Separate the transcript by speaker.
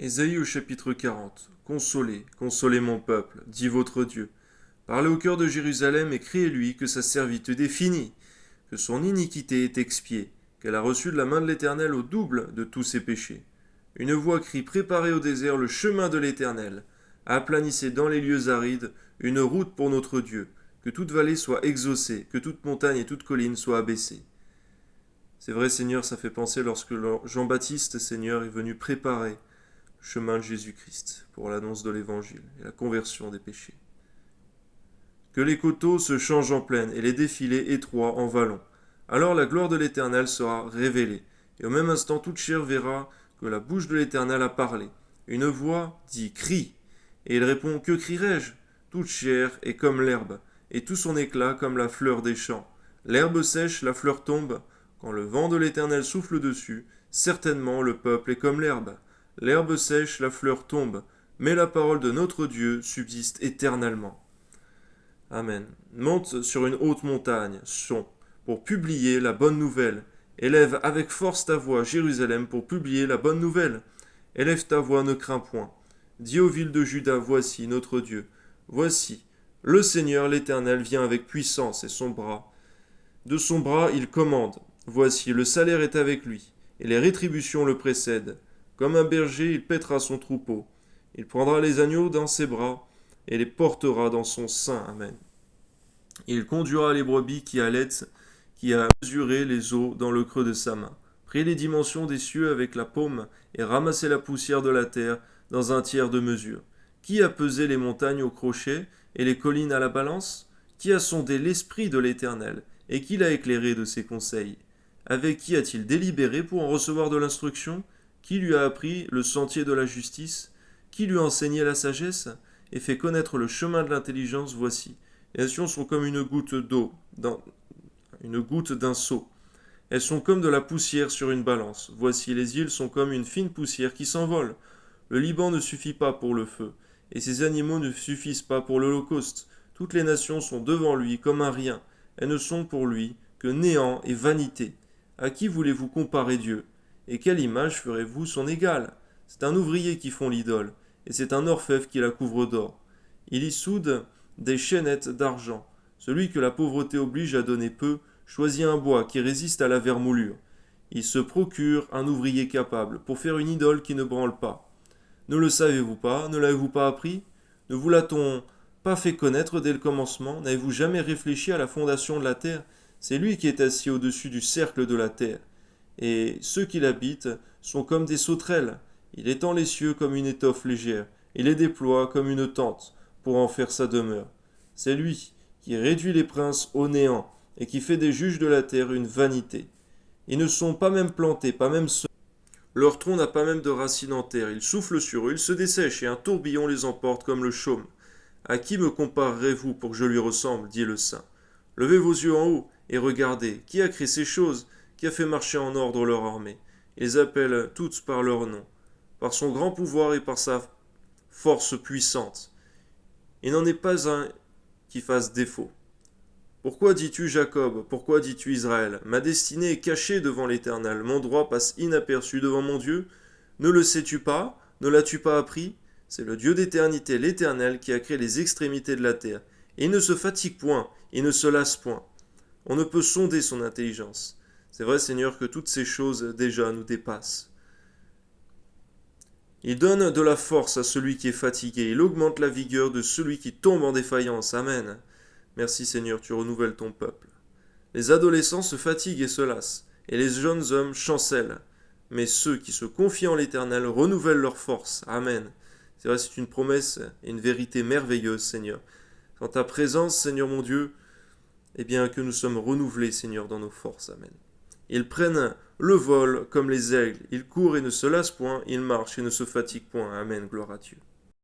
Speaker 1: Ésaïe au chapitre 40. Consolez, consolez mon peuple, dit votre Dieu. Parlez au cœur de Jérusalem et criez-lui que sa servitude est finie, que son iniquité est expiée, qu'elle a reçu de la main de l'Éternel au double de tous ses péchés. Une voix crie: préparez au désert le chemin de l'Éternel, aplanissez dans les lieux arides une route pour notre Dieu, que toute vallée soit exaucée, que toute montagne et toute colline soient abaissées. C'est vrai, Seigneur, ça fait penser lorsque Jean-Baptiste, Seigneur, est venu préparer le chemin de Jésus-Christ pour l'annonce de l'Évangile et la conversion des péchés. Que les coteaux se changent en plaine et les défilés étroits en vallons. Alors la gloire de l'Éternel sera révélée, et au même instant toute chair verra que la bouche de l'Éternel a parlé. Une voix dit: crie, et il répond: que crierai-je? Toute chair est comme l'herbe, et tout son éclat comme la fleur des champs. L'herbe sèche, la fleur tombe, quand le vent de l'Éternel souffle dessus, certainement le peuple est comme l'herbe. L'herbe sèche, la fleur tombe, mais la parole de notre Dieu subsiste éternellement. Amen. Monte sur une haute montagne, Sion, pour publier la bonne nouvelle. Élève avec force ta voix, Jérusalem, pour publier la bonne nouvelle. Élève ta voix, ne crains point. Dis aux villes de Juda: voici notre Dieu. Voici, le Seigneur l'Éternel vient avec puissance, et de son bras il commande. Voici, le salaire est avec lui, et les rétributions le précèdent. Comme un berger, il paîtra son troupeau. Il prendra les agneaux dans ses bras, et les portera dans son sein. Amen. Il conduira les brebis qui allaitent, qui a mesuré les eaux dans le creux de sa main, pris les dimensions des cieux avec la paume, et ramassé la poussière de la terre dans un tiers de mesure. Qui a pesé les montagnes au crochet et les collines à la balance? Qui a sondé l'esprit de l'Éternel, et qui l'a éclairé de ses conseils? Avec qui a-t-il délibéré pour en recevoir de l'instruction? Qui lui a appris le sentier de la justice? Qui lui a enseigné la sagesse et fait connaître le chemin de l'intelligence? Voici, les nations sont comme une goutte d'eau, une goutte d'un seau. Elles sont comme de la poussière sur une balance. Voici, les îles sont comme une fine poussière qui s'envole. Le Liban ne suffit pas pour le feu, et ses animaux ne suffisent pas pour l'holocauste. Toutes les nations sont devant lui comme un rien. Elles ne sont pour lui que néant et vanité. À qui voulez-vous comparer Dieu? Et quelle image ferez-vous son égal? C'est un ouvrier qui fond l'idole, et c'est un orfèvre qui la couvre d'or. Il y soude des chaînettes d'argent. Celui que la pauvreté oblige à donner peu choisit un bois qui résiste à la vermoulure. Il se procure un ouvrier capable pour faire une idole qui ne branle pas. Ne le savez-vous pas? Ne l'avez-vous pas appris? Ne vous l'a-t-on pas fait connaître dès le commencement? N'avez-vous jamais réfléchi à la fondation de la terre? C'est lui qui est assis au-dessus du cercle de la terre. Et ceux qui l'habitent sont comme des sauterelles. Il étend les cieux comme une étoffe légère. Il les déploie comme une tente pour en faire sa demeure. C'est lui qui réduit les princes au néant et qui fait des juges de la terre une vanité. Ils ne sont pas même plantés, pas même semés. Leur tronc n'a pas même de racines en terre. Ils soufflent sur eux, ils se dessèchent et un tourbillon les emporte comme le chaume. À qui me comparerez-vous pour que je lui ressemble? Dit le saint. Levez vos yeux en haut et regardez. Qui a créé ces choses? Qui a fait marcher en ordre leur armée? Ils appellent toutes par leur nom, par son grand pouvoir et par sa force puissante. Il n'en est pas un qui fasse défaut. Pourquoi dis-tu Jacob? Pourquoi dis-tu Israël? Ma destinée est cachée devant l'Éternel, mon droit passe inaperçu devant mon Dieu. Ne le sais-tu pas? Ne l'as-tu pas appris? C'est le Dieu d'éternité, l'Éternel, qui a créé les extrémités de la terre. Et il ne se fatigue point, il ne se lasse point. On ne peut sonder son intelligence. C'est vrai, Seigneur, que toutes ces choses déjà nous dépassent. Il donne de la force à celui qui est fatigué, il augmente la vigueur de celui qui tombe en défaillance. Amen. Merci Seigneur, tu renouvelles ton peuple. Les adolescents se fatiguent et se lassent, et les jeunes hommes chancellent. Mais ceux qui se confient en l'Éternel renouvellent leur force. Amen. C'est vrai, c'est une promesse et une vérité merveilleuse, Seigneur. Dans ta présence, Seigneur mon Dieu, eh bien que nous sommes renouvelés, Seigneur, dans nos forces. Amen. Ils prennent le vol comme les aigles. Ils courent et ne se lassent point. Ils marchent et ne se fatiguent point. Amen. Gloire à Dieu.